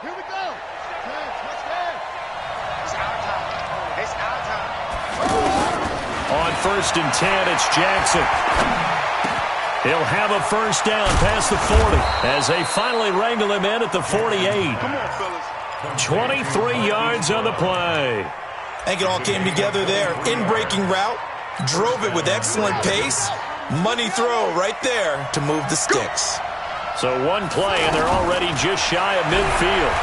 Here we go. Touchdown. It's our time. It's our time. On 1st and 10, it's Jackson. He'll have a first down past the 40 as they finally wrangle him in at the 48. Come on, fellas. 23 yards on the play. I think it all came together there. In-breaking route, drove it with excellent pace. Money throw right there to move the sticks. So one play, and they're already just shy of midfield.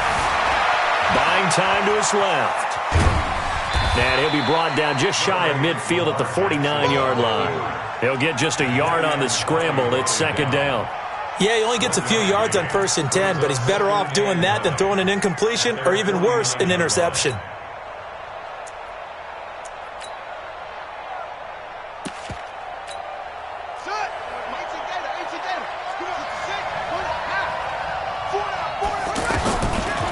Buying time to his left. And he'll be brought down just shy of midfield at the 49-yard line. He'll get just a yard on the scramble. It's 2nd down. Yeah, he only gets a few yards on 1st and 10, but he's better off doing that than throwing an incompletion or even worse, an interception.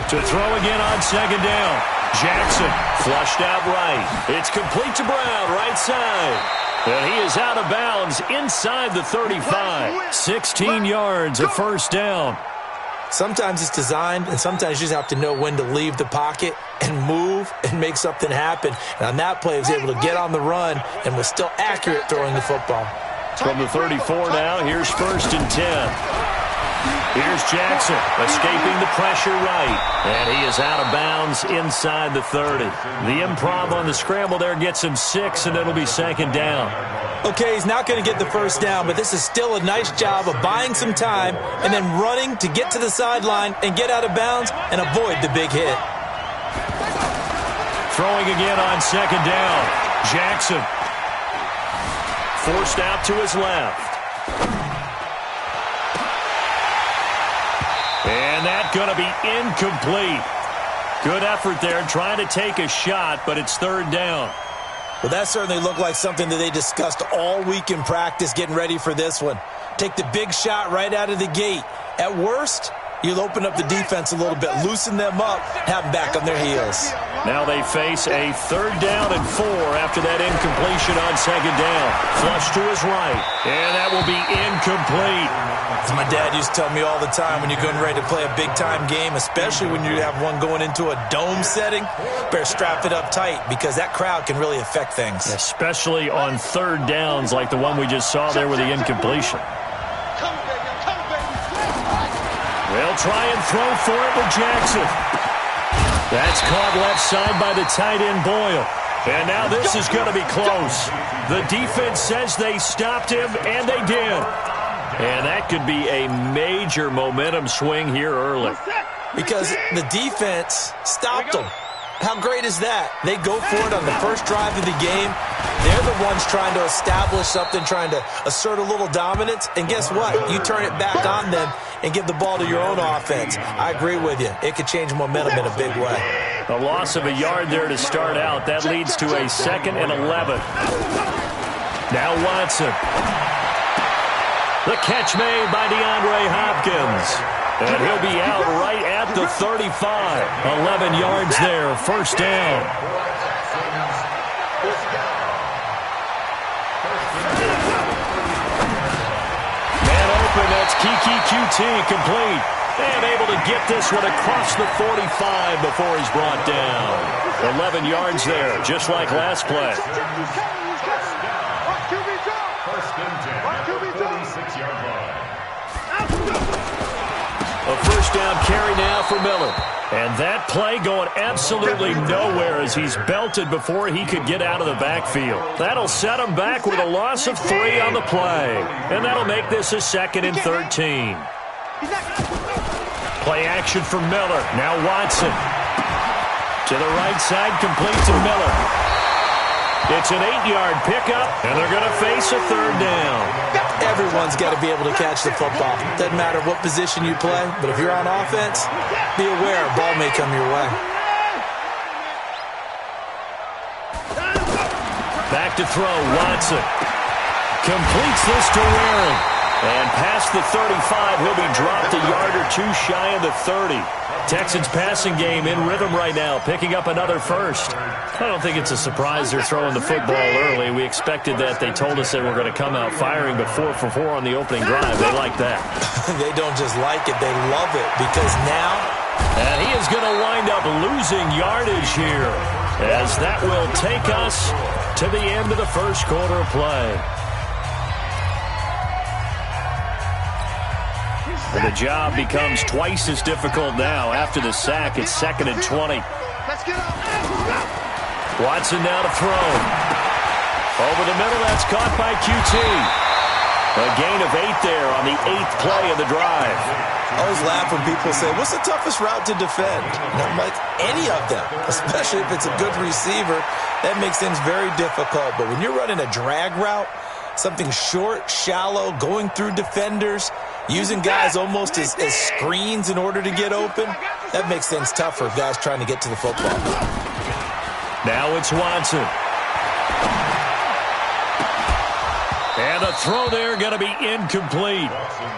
To throw again on 2nd down. Jackson flushed out right. It's complete to Brown, right side. And he is out of bounds inside the 35. 16 yards, a first down. Sometimes it's designed, and sometimes you just have to know when to leave the pocket and move and make something happen. And on that play, he was able to get on the run and was still accurate throwing the football. From the 34 now, here's 1st and 10. Here's Jackson escaping the pressure right. And he is out of bounds inside the 30. The improv on the scramble there gets him 6, and it'll be 2nd down. Okay, he's not going to get the first down, but this is still a nice job of buying some time and then running to get to the sideline and get out of bounds and avoid the big hit. Throwing again on 2nd down. Jackson forced out to his left. And that's going to be incomplete. Good effort there trying to take a shot, but it's 3rd down. Well, that certainly looked like something that they discussed all week in practice getting ready for this one. Take the big shot right out of the gate. At worst, you'll open up the defense a little bit, loosen them up, have them back on their heels. Now they face a 3rd down and 4 after that incompletion on 2nd down. Flush to his right, and that will be incomplete. As my dad used to tell me all the time, when you're getting ready to play a big-time game, especially when you have one going into a dome setting, better strap it up tight because that crowd can really affect things. Especially on 3rd downs like the one we just saw there with the incompletion. They'll try and throw for it with Jackson. That's caught left side by the tight end Boyle. And now this is going to be close. The defense says they stopped him, and they did. And that could be a major momentum swing here early. Because the defense stopped them. How great is that? They go for it on the first drive of the game. They're the ones trying to establish something, trying to assert a little dominance. And guess what? You turn it back on them and give the ball to your own offense. I agree with you. It could change momentum in a big way. A loss of a yard there to start out. That leads to a 2nd and 11. Now Watson. The catch made by DeAndre Hopkins. And he'll be out right at the 35. 11 yards there, first down. Man open, that's Kiki QT complete. And able to get this one across the 45 before he's brought down. 11 yards there, just like last play. A first down carry now for Miller. And that play going absolutely nowhere as he's belted before he could get out of the backfield. That'll set him back with a loss of 3 on the play. And that'll make this a 2nd and 13. Play action for Miller. Now Watson. To the right side, complete to Miller. It's an 8-yard pickup, and they're going to face a 3rd down. Everyone's got to be able to catch the football. Doesn't matter what position you play, but if you're on offense, be aware a ball may come your way. Back to throw, Watson. Completes this to Waring. And past the 35, he'll be dropped a yard or two shy of the 30. Texans passing game in rhythm right now, picking up another first. I don't think it's a surprise they're throwing the football early. We expected that. They told us they were going to come out firing, but 4 for 4 on the opening drive. They like that. They don't just like it, they love it, because now... And he is going to wind up losing yardage here, as that will take us to the end of the first quarter of play. And the job becomes twice as difficult now. After the sack, it's 2nd and 20. Watson now to throw. Over the middle, that's caught by QT. A gain of 8 there on the 8th play of the drive. I always laugh when people say, what's the toughest route to defend? And I'm like, any of them, especially if it's a good receiver. That makes things very difficult. But when you're running a drag route, something short, shallow, going through defenders, using guys almost as screens in order to get open, that makes things tough for guys trying to get to the football. Now it's Watson. And the throw there going to be incomplete.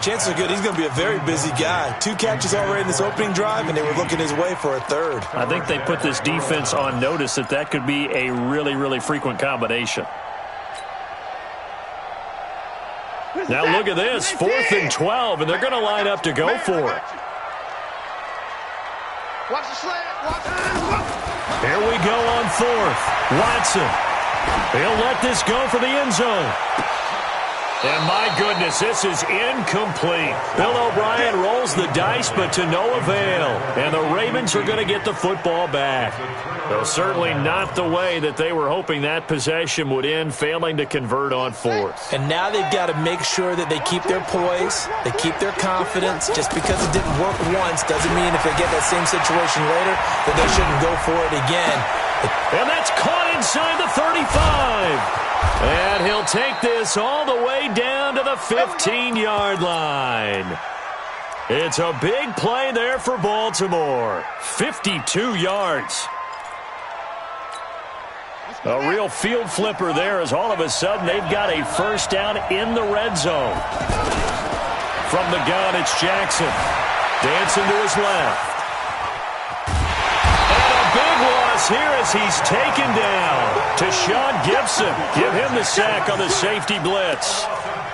Chances are good he's going to be a very busy guy. 2 catches already in this opening drive, and they were looking his way for a 3rd. I think they put this defense on notice that could be a really, really frequent combination. Now look at this, 4th and 12, and they're going to line up to go for it. Watch the slant. Here we go on 4th. Watson. He'll let this go for the end zone. And my goodness, this is incomplete. Bill O'Brien rolls the dice, but to no avail. And the Ravens are going to get the football back. Though certainly not the way that they were hoping that possession would end, failing to convert on 4th. And now they've got to make sure that they keep their poise, they keep their confidence. Just because it didn't work once doesn't mean if they get that same situation later that they shouldn't go for it again. And that's caught inside the 35. And he'll take this all the way down to the 15-yard line. It's a big play there for Baltimore. 52 yards. A real field flipper there, as all of a sudden they've got a first down in the red zone. From the gun, it's Jackson. Dancing to his left. And a big loss here as he's taken down. To Sean Gibson. Give him the sack on the safety blitz.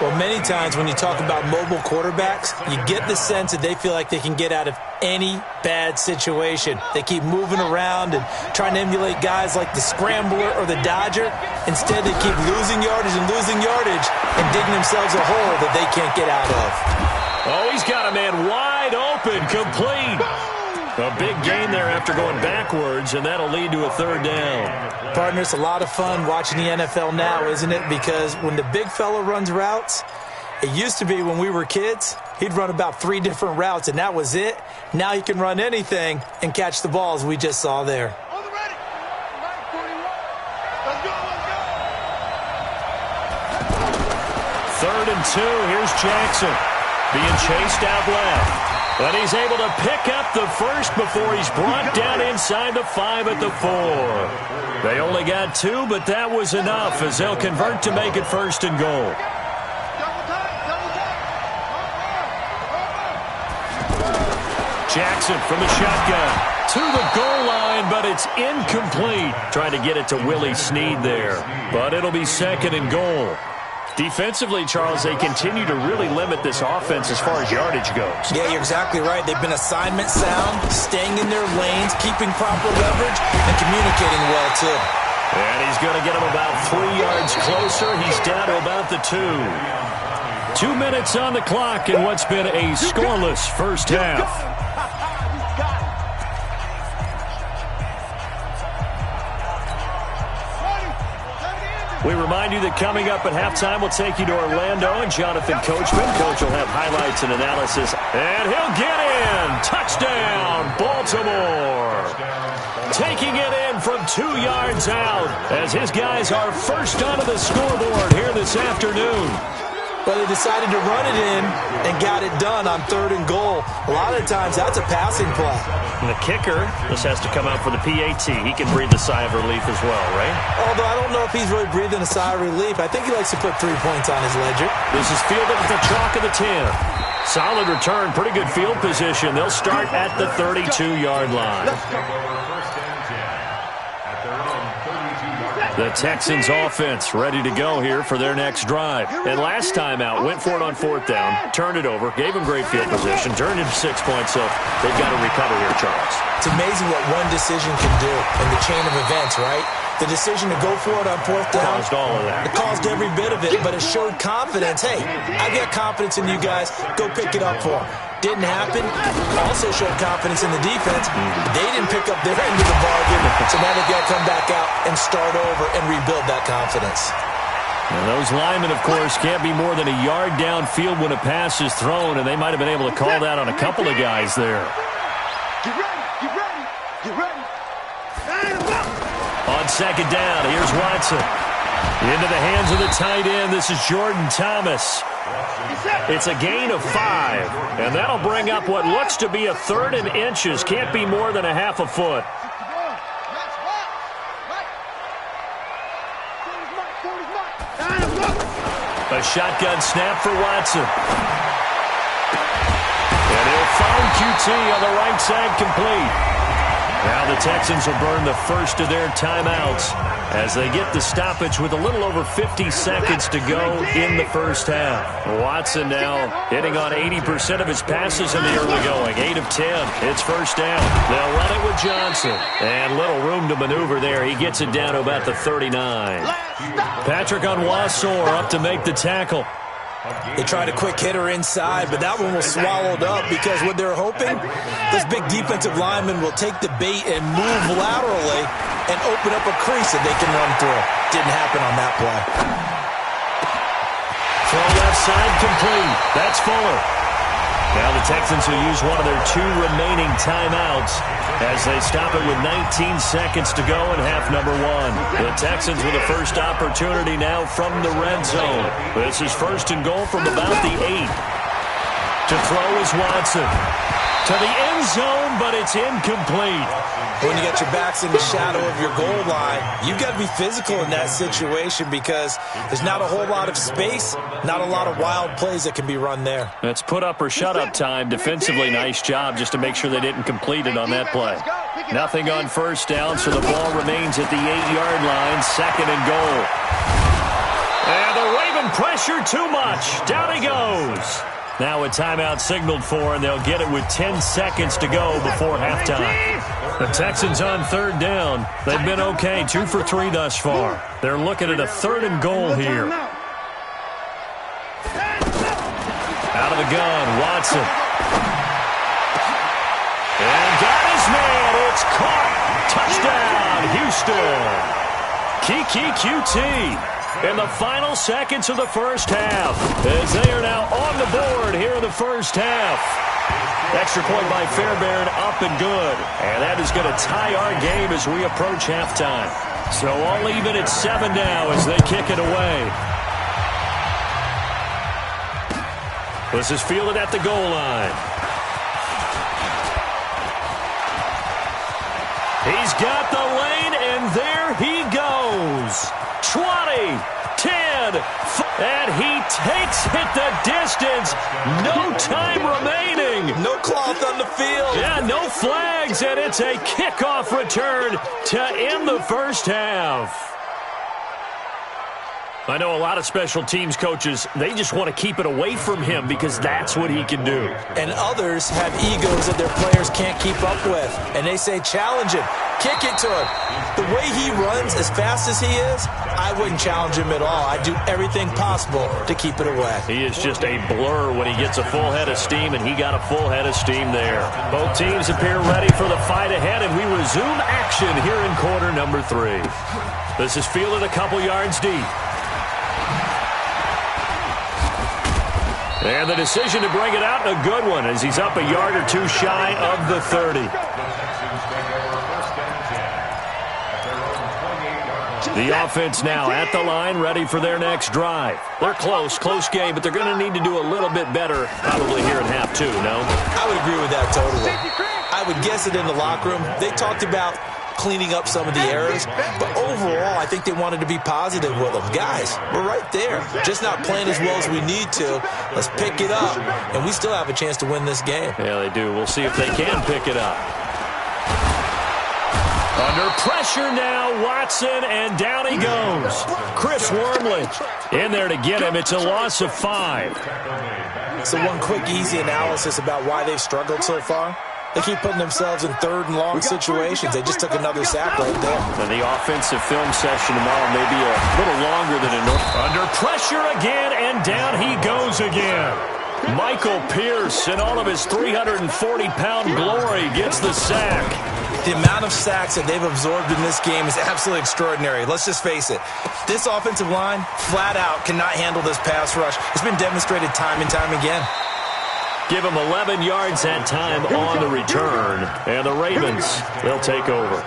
Well, many times when you talk about mobile quarterbacks, you get the sense that they feel like they can get out of any bad situation. They keep moving around and trying to emulate guys like the Scrambler or the Dodger. Instead, they keep losing yardage and digging themselves a hole that they can't get out of. Oh, he's got a man wide open, complete. A big gain there after going backwards, and that'll lead to a 3rd down. Partner, it's a lot of fun watching the NFL now, isn't it? Because when the big fella runs routes, it used to be when we were kids, he'd run about 3 different routes, and that was it. Now he can run anything and catch the balls we just saw there. On the ready. 9:41. Let's go. 3rd and 2. Here's Jackson being chased out left. And he's able to pick up the first before he's brought down inside the 5 at the 4. They only got 2, but that was enough as they'll convert to make it 1st and goal. Jackson from the shotgun to the goal line, but it's incomplete. Trying to get it to Willie Snead there, but it'll be 2nd and goal. Defensively, Charles, they continue to really limit this offense as far as yardage goes. Yeah, you're exactly right. They've been assignment sound, staying in their lanes, keeping proper leverage, and communicating well, too. And he's going to get him about 3 yards closer. He's down to about the 2. 2 minutes on the clock in what's been a scoreless first half. We remind you that coming up at halftime, we'll take you to Orlando and Jonathan Coachman. Coach will have highlights and analysis. And he'll get in. Touchdown, Baltimore. Taking it in from 2 yards out as his guys are first onto the scoreboard here this afternoon. but they decided to run it in and got it done on 3rd and goal. A lot of times, that's a passing play. And the kicker, this has to come out for the PAT. He can breathe a sigh of relief as well, right? Although I don't know if he's really breathing a sigh of relief. I think he likes to put 3 points on his ledger. This is fielded at the chalk of the 10. Solid return, pretty good field position. They'll start at the 32-yard line. The Texans offense ready to go here for their next drive. And last time out, went for it on 4th down, turned it over, gave them great field position, turned into 6 points, so they've got to recover here, Charles. It's amazing what one decision can do in the chain of events, right? The decision to go for it on 4th down. Caused all of that. It caused every bit of it, but it showed confidence. Hey, I got confidence in you guys. Go pick it up for them. Didn't happen. Also showed confidence in the defense. They didn't pick up their end of the bargain, so now they've got to come back out and start over and rebuild that confidence. And those linemen, of course, can't be more than a yard downfield when a pass is thrown, and they might have been able to call that on a couple of guys there. Get ready, get ready, get ready. On 2nd down, here's Watson. Into the hands of the tight end. This is Jordan Thomas. It's a gain of 5, and that'll bring up what looks to be a 3rd and inches. Can't be more than a half a foot. A shotgun snap for Watson. And he'll find QT on the right side complete. Now the Texans will burn the first of their timeouts as they get the stoppage with a little over 50 seconds to go in the first half. Watson now hitting on 80% of his passes in the early going. 8 of 10. It's 1st down. They'll run it with Johnson. And little room to maneuver there. He gets it down to about the 39. Patrick Onwuasor up to make the tackle. They tried a quick hitter inside, but that one was swallowed up because what they're hoping, this big defensive lineman will take the bait and move laterally and open up a crease that they can run through. Didn't happen on that play. Throw left side complete. That's Fuller. Now the Texans will use one of their 2 remaining timeouts as they stop it with 19 seconds to go in half number 1. The Texans with a first opportunity now from the red zone. This is 1st and goal from about the 8. To throw is Watson. To the end zone, but it's incomplete. When you got your backs in the shadow of your goal line, you've got to be physical in that situation because there's not a whole lot of space, not a lot of wild plays that can be run there. That's put up or shut up time. Defensively, nice job just to make sure they didn't complete it on that play. Nothing on 1st down, so the ball remains at the 8-yard line, 2nd and goal. And they're waving pressure too much. Down he goes. Now a timeout signaled for, and they'll get it with 10 seconds to go before halftime. The Texans on 3rd down. They've been okay, 2 for 3 thus far. They're looking at a 3rd and goal here. Out of the gun, Watson. And got his man. It's caught. Touchdown, Houston. Kiki QT. In the final seconds of the first half, as they are now on the board here in the first half. Extra point by Fairbairn, up and good. And that is going to tie our game as we approach halftime. So all even at 7 now as they kick it away. This is fielded at the goal line. He's got the lane, and there he goes. 20, 10, and he takes it the distance. No time remaining. No cloth on the field. Yeah, no flags, and it's a kickoff return to end the first half. I know a lot of special teams coaches, they just want to keep it away from him because that's what he can do. And others have egos that their players can't keep up with. And they say, challenge him. Kick it to him. The way he runs as fast as he is, I wouldn't challenge him at all. I'd do everything possible to keep it away. He is just a blur when he gets a full head of steam, and he got a full head of steam there. Both teams appear ready for the fight ahead, and we resume action here in quarter number 3. This is fielded a couple yards deep. And the decision to bring it out, a good one, as he's up a yard or 2 shy of the 30. The offense now at the line, ready for their next drive. They're close game, but they're going to need to do a little bit better probably here in half two, no? I would agree with that totally. I would guess it in the locker room. They talked about cleaning up some of the errors, but overall, I think they wanted to be positive with them. Guys, we're right there. Just not playing as well as we need to. Let's pick it up, and we still have a chance to win this game. Yeah, they do. We'll see if they can pick it up. Under pressure now, Watson, and down he goes. Chris Wormley in there to get him. It's a loss of 5. So one quick, easy analysis about why they've struggled so far. They keep putting themselves in third and long situations. They just took another sack right there. And the offensive film session tomorrow may be a little longer than it normally. Under pressure again, and down he goes again. Michael Pierce, in all of his 340-pound glory, gets the sack. The amount of sacks that they've absorbed in this game is absolutely extraordinary. Let's just face it. This offensive line, flat out, cannot handle this pass rush. It's been demonstrated time and time again. Give him 11 yards that time on the return. And the Ravens, they'll take over.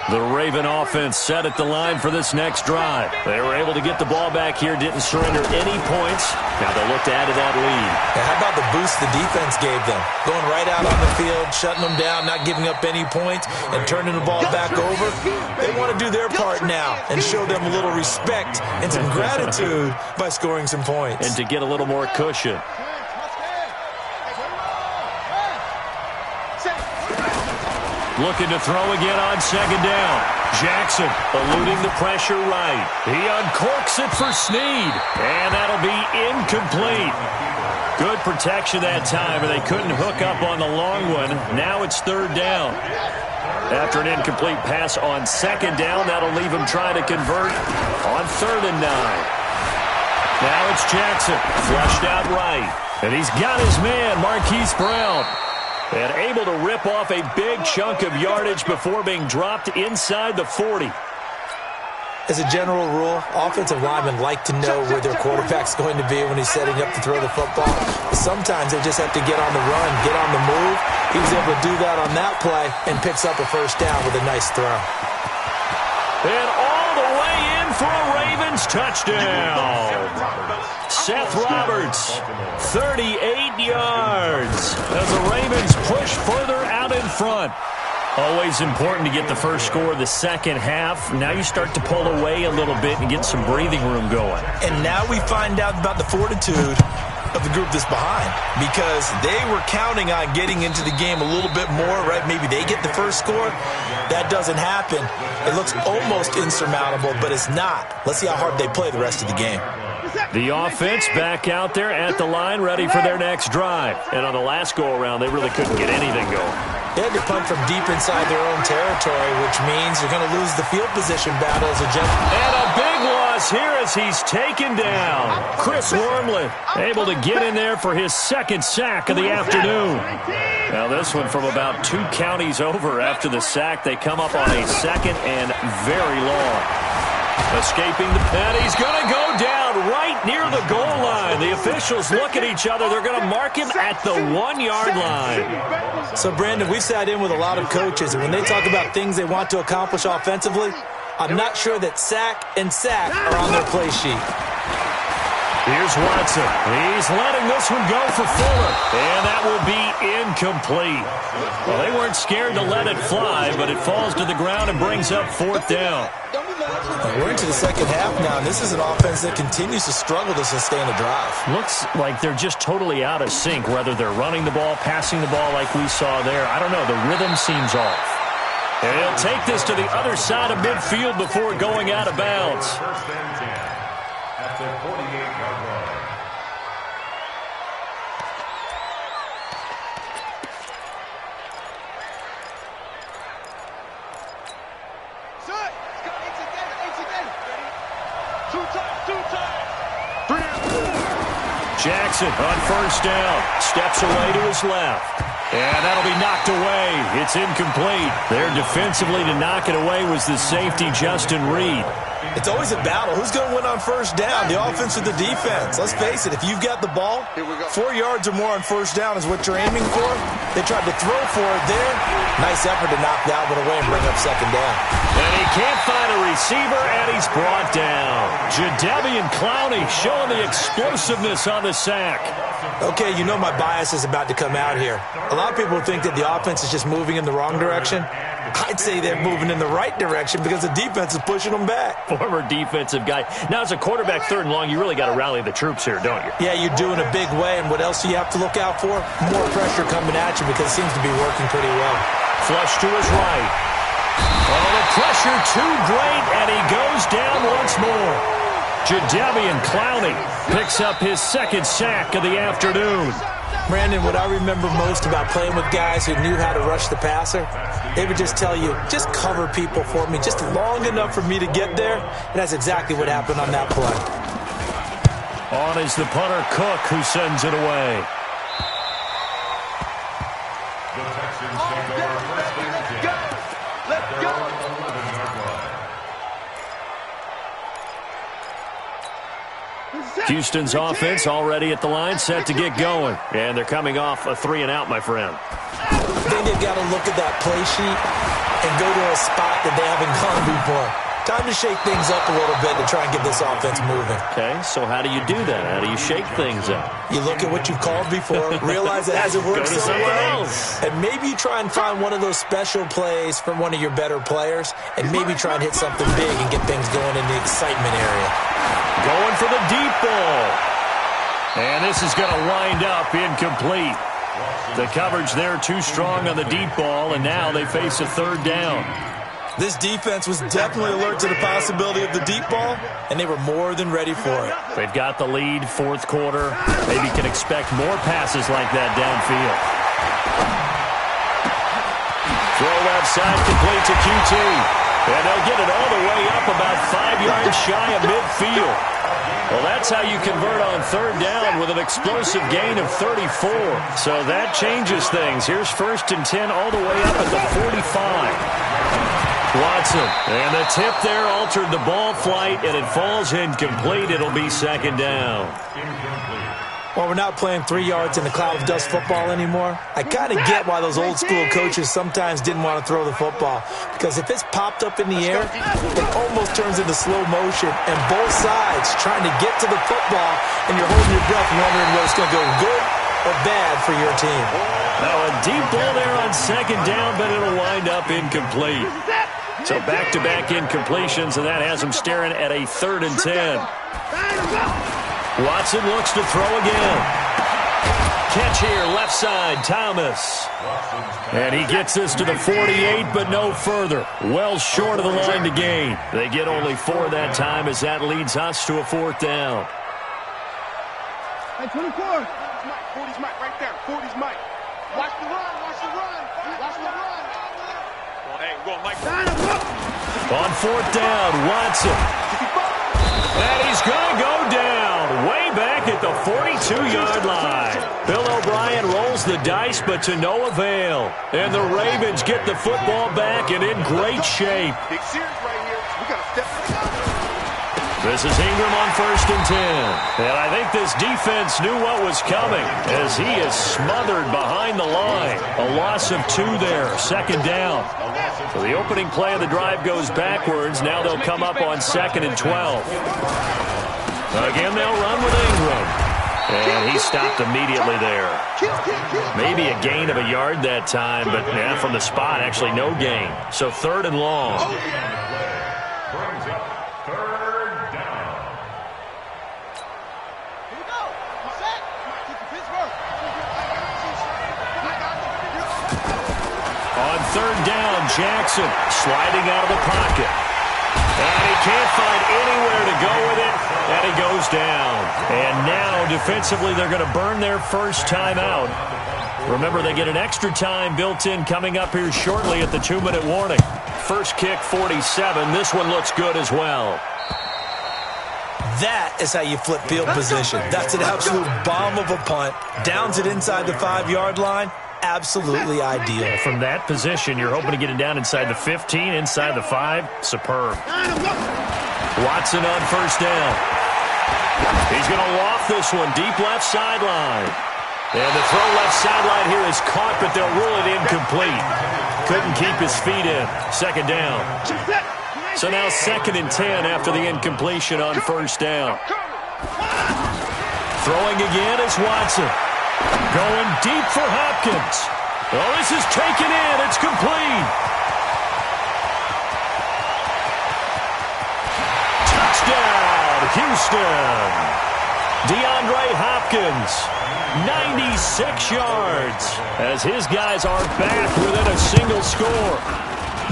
The Raven offense set at the line for this next drive. They were able to get the ball back here, didn't surrender any points. Now they'll look to add to that lead. Yeah, how about the boost the defense gave them? Going right out on the field, shutting them down, not giving up any points, and turning the ball back over. They want to do their part now and show them a little respect and some gratitude by scoring some points. And to get a little more cushion. Looking to throw again on second down. Jackson eluding the pressure right. He uncorks it for Snead. And that'll be incomplete. Good protection that time, and they couldn't hook up on the long one. Now it's third down. After an incomplete pass on second down, that'll leave him trying to convert on 3rd and 9. Now it's Jackson, flushed out right. And he's got his man, Marquise Brown. And able to rip off a big chunk of yardage before being dropped inside the 40. As a general rule, offensive linemen like to know where their quarterback's going to be when he's setting up to throw the football. But sometimes they just have to get on the run, get on the move. He was able to do that on that play and picks up a first down with a nice throw. And all the way in for a Ravens touchdown. Seth Roberts, 38 yards as the Ravens push further out in front. Always important to get the first score of the second half. Now you start to pull away a little bit and get some breathing room going. And now we find out about the fortitude of the group that's behind, because they were counting on getting into the game a little bit more, right? Maybe they get the first score. That doesn't happen. It looks almost insurmountable, but it's not. Let's see how hard they play the rest of the game. The offense back out there at the line, ready for their next drive. And on the last go-around, they really couldn't get anything going. They had to punt from deep inside their own territory, which means you're going to lose the field position battle as a gentleman. And a big loss here as he's taken down. Chris Wormley able to get in there for his second sack of the afternoon. Now this one from about 2 counties over after the sack. They come up on a second and very long. Escaping the pen, he's going to go down right near the goal line. The officials look at each other. They're going to mark him at the 1-yard line. So, Brandon, we've sat in with a lot of coaches, and when they talk about things they want to accomplish offensively, I'm not sure that sack and sack are on their play sheet. Here's Watson. He's letting this one go for Fuller. And that will be incomplete. Well, they weren't scared to let it fly, but it falls to the ground and brings up 4th down. We're into the second half now, and this is an offense that continues to struggle to sustain a drive. Looks like they're just totally out of sync, whether they're running the ball, passing the ball like we saw there. I don't know. The rhythm seems off. And he'll take this to the other side of midfield before going out of bounds. Jackson on first down. Steps away to his left. And that'll be knocked away. It's incomplete. There defensively to knock it away was the safety, Justin Reed. It's always a battle. Who's going to win on first down, the offense or the defense? Let's face it, if you've got the ball, 4 yards or more on first down is what you're aiming for. They tried to throw for it there. Nice effort to knock that one away and bring up second down. And he can't find a receiver, and he's brought down. Jadeveon Clowney showing the explosiveness on the sack. Okay, you know my bias is about to come out here. A lot of people think that the offense is just moving in the wrong direction. I'd say they're moving in the right direction because the defense is pushing them back. Former defensive guy. Now, as a quarterback, third and long, you really got to rally the troops here, don't you? Yeah, you're doing a big way, and what else do you have to look out for? More pressure coming at you because it seems to be working pretty well. Flush to his right. Oh, the pressure too great, and he goes down once more. Jadeveon Clowney picks up his second sack of the afternoon. Brandon, what I remember most about playing with guys who knew how to rush the passer, they would just tell you, just cover people for me, just long enough for me to get there. And that's exactly what happened on that play. On is the punter, Cook, who sends it away. Let's go. Houston's offense already at the line, set to get going. And they're coming off a 3-and-out, my friend. Then they've got to look at that play sheet and go to a spot that they haven't gone before. Time to shake things up a little bit to try and get this offense moving. Okay, so how do you do that? How do you shake things up? You look at what you've called before, realize it hasn't worked so well, and maybe you try and find one of those special plays from one of your better players, and maybe try and hit something big and get things going in the excitement area. Going for the deep ball. And this is going to wind up incomplete. The coverage there too strong on the deep ball, and now they face a third down. This defense was definitely alert to the possibility of the deep ball, and they were more than ready for it. They've got the lead, fourth quarter. Maybe can expect more passes like that downfield. Throw left side, complete to QT. And they'll get it all the way up about 5 yards shy of midfield. Well, that's how you convert on third down with an explosive gain of 34. So that changes things. Here's 1st and 10 all the way up at the 45. Watson, and the tip there altered the ball flight, and it falls incomplete. It'll be second down. Well, we're not playing 3 yards in a cloud of dust football anymore. I kind of get why those old-school coaches sometimes didn't want to throw the football, because if it's popped up in the air, it almost turns into slow motion, and both sides trying to get to the football, and you're holding your breath wondering whether it's going to go good or bad for your team. Now a deep ball there on second down, but it'll wind up incomplete. So back-to-back incompletions, and that has them staring at a 3rd and 10. Watson looks to throw again. Catch here, left side, Thomas. And he gets this to the 48, but no further. Well short of the line to gain. They get only 4 that time as that leads us to a 4th down. Hey, 24. 40's Mike right there. 40's Mike. Watch the run. Watch the run. Watch the run. Well, hey, we're going Mike. On 4th down, Watson. And he's going to go down way back at the 42-yard line. Bill O'Brien rolls the dice, but to no avail. And the Ravens get the football back and in great shape. Big series right here. We got to step it. This is Ingram on 1st and 10. And I think this defense knew what was coming as he is smothered behind the line. A loss of 2 there, second down. So the opening play of the drive goes backwards. Now they'll come up on 2nd and 12. Again, they'll run with Ingram. And he stopped immediately there. Maybe a gain of a yard that time, but from the spot, actually no gain. So 3rd and long. On 3rd down, Jackson sliding out of the pocket. And he can't find anywhere to go with it, and he goes down. And now, defensively, they're going to burn their first timeout. Remember, they get an extra time built in coming up here shortly at the 2-minute warning. First kick, 47. This one looks good as well. That is how you flip field position. That's an absolute bomb of a punt. Downs it inside the 5-yard line. Absolutely ideal. From that position, you're hoping to get it down inside the 15, inside the 5. Superb. Watson on first down. He's going to loft this one deep left sideline. And the throw left sideline here is caught, but they'll rule it incomplete. Couldn't keep his feet in. Second down. So now 2nd and 10 after the incompletion on first down. Throwing again is Watson. Going deep for Hopkins. Oh, this is taken in. It's complete. Touchdown, Houston. DeAndre Hopkins, 96 yards, as his guys are back within a single score.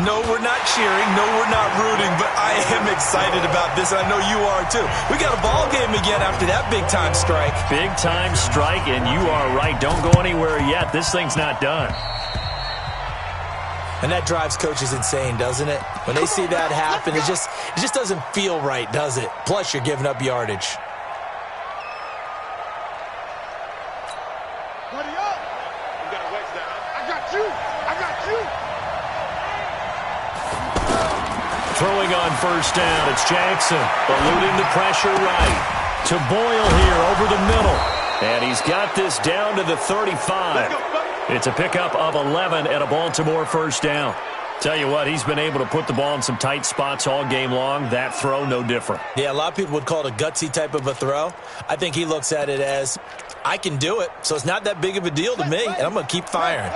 No, we're not cheering. No, we're not rooting, but I am excited about this, and I know you are too. We got a ball game again after that big-time strike. Big-time strike, and you are right. Don't go anywhere yet. This thing's not done. And that drives coaches insane, doesn't it? When they see that happen, it just doesn't feel right, does it? Plus, you're giving up yardage. Buddy up. You gotta wedge that. I got you. I got you. Throwing on first down, it's Jackson, eluding the pressure right. To Boyle here over the middle. And he's got this down to the 35. It's a pickup of 11 and a Baltimore first down. Tell you what, he's been able to put the ball in some tight spots all game long. That throw, no different. Yeah, a lot of people would call it a gutsy type of a throw. I think he looks at it as, I can do it, so it's not that big of a deal to me, and I'm going to keep firing.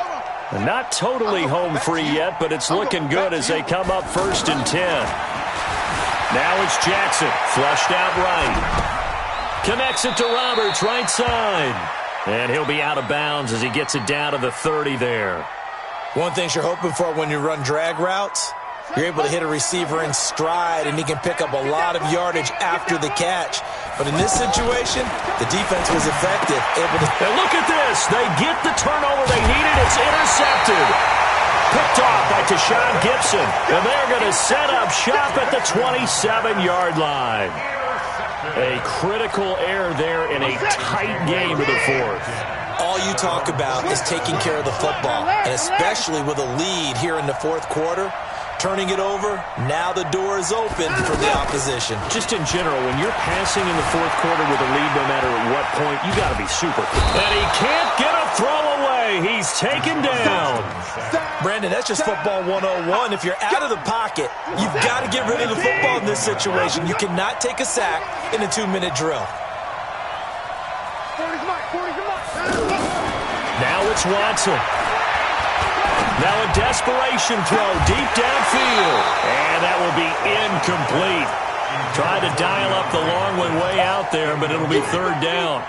Not totally home free yet, but it's looking good as they come up 1st and 10. Now it's Jackson, flushed out right. Connects it to Roberts, right side. And he'll be out of bounds as he gets it down to the 30 there. One thing you're hoping for when you run drag routes, you're able to hit a receiver in stride, and he can pick up a lot of yardage after the catch. But in this situation, the defense was effective. And look at this. They get the turnover they needed. It's intercepted. Picked off by Tashawn Gibson. And they're going to set up shop at the 27-yard line. A critical error there in a tight game of the 4th. All you talk about is taking care of the football, and especially with a lead here in the 4th quarter. Turning it over, now the door is open for the opposition. Just in general, when you're passing in the 4th quarter with a lead, no matter at what point, you got to be super. And he can't get a throw away. He's taken down. Brandon, that's just football 101. If you're out of the pocket, you've got to get rid of the football in this situation. You cannot take a sack in a 2-minute drill. Now it's Watson. Now a desperation throw deep downfield. And that will be incomplete. Tried to dial up the long one way out there, but it'll be 3rd down.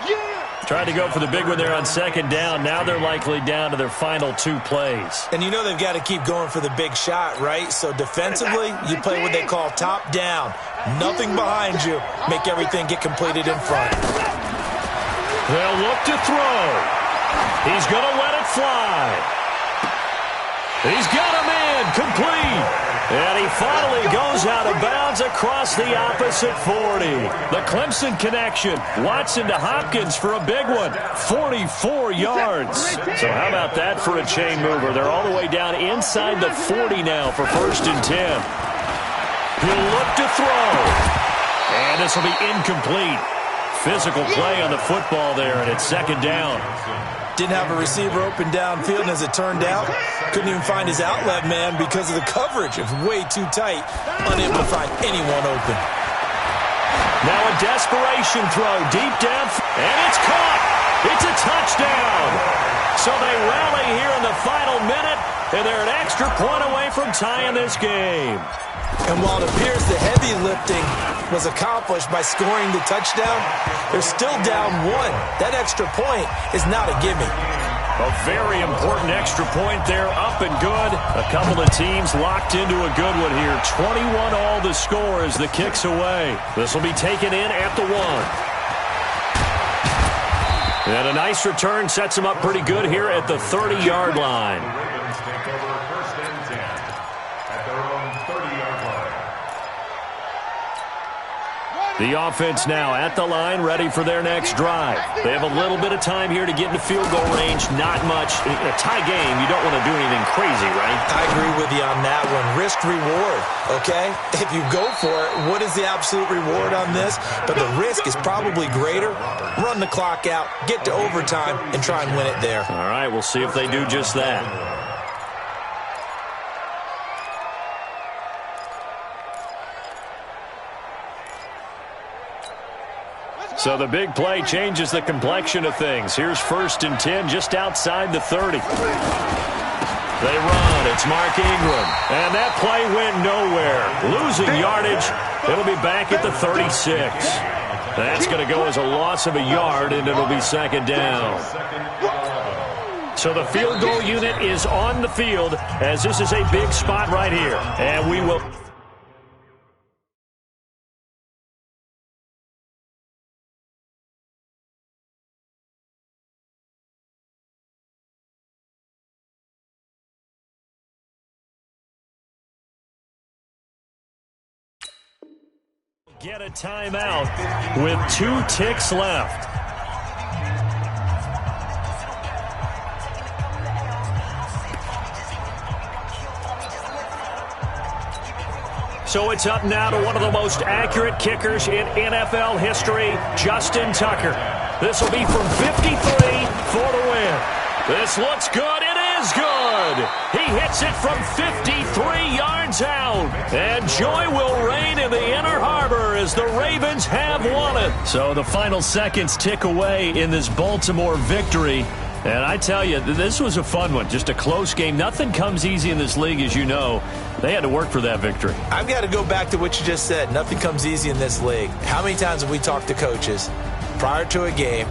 Tried to go for the big one there on 2nd down. Now they're likely down to their final 2 plays. And you know they've got to keep going for the big shot, right? So defensively, you play what they call top down. Nothing behind you. Make everything get completed in front. They'll look to throw. He's going to let it fly. He's got him in, complete. And he finally goes out of bounds across the opposite 40. The Clemson connection. Watson to Hopkins for a big one. 44 yards. So how about that for a chain mover? They're all the way down inside the 40 now for 1st and 10. He'll look to throw. And this will be incomplete. Physical play on the football there, and it's 2nd down. Didn't have a receiver open downfield, and as it turned out, couldn't even find his outlet man because of the coverage. It was way too tight, unable to find anyone open. Now a desperation throw deep down, and it's caught. It's a touchdown. So they rally here in the final minute, and they're an extra point away from tying this game. And while it appears the heavy lifting was accomplished by scoring the touchdown, they're still down 1. That extra point is not a gimme. A very important extra point there, up and good. A couple of teams locked into a good one here. 21 all the score as the kick's away. This will be taken in at the 1. And a nice return sets them up pretty good here at the 30-yard line. The offense now at the line, ready for their next drive. They have a little bit of time here to get into field goal range. Not much. In a tie game, you don't want to do anything crazy, right? I agree with you on that one. Risk reward, okay? If you go for it, what is the absolute reward on this? But the risk is probably greater. Run the clock out, get to overtime, and try and win it there. All right, we'll see if they do just that. So the big play changes the complexion of things. Here's 1st and 10 just outside the 30. They run. It's Mark Ingram. And that play went nowhere. Losing yardage. It'll be back at the 36. That's going to go as a loss of a yard, and it'll be 2nd down. So the field goal unit is on the field as this is a big spot right here. And we will... get a timeout with 2 ticks left. So it's up now to one of the most accurate kickers in NFL history, Justin Tucker. This will be from 53 for the win. This looks good. It is good. He hits it from 53 yards out. And joy will reign in the Inner Harbor as the Ravens have won it. So the final seconds tick away in this Baltimore victory. And I tell you, this was a fun one. Just a close game. Nothing comes easy in this league, as you know. They had to work for that victory. I've got to go back to what you just said. Nothing comes easy in this league. How many times have we talked to coaches prior to a game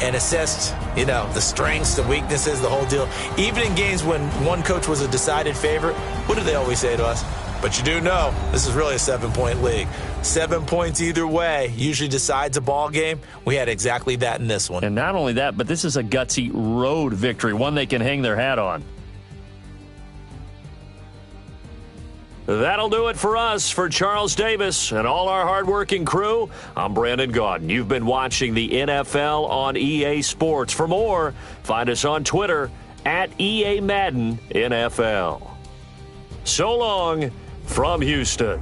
and assessed, the strengths, the weaknesses, the whole deal? Even in games when one coach was a decided favorite, what do they always say to us? But you do know this is really a 7-point league. 7 points either way usually decides a ball game. We had exactly that in this one. And not only that, but this is a gutsy road victory, one they can hang their hat on. That'll do it for us. For Charles Davis and all our hardworking crew, I'm Brandon Gaudin. You've been watching the NFL on EA Sports. For more, find us on Twitter at EA Madden NFL. So long from Houston.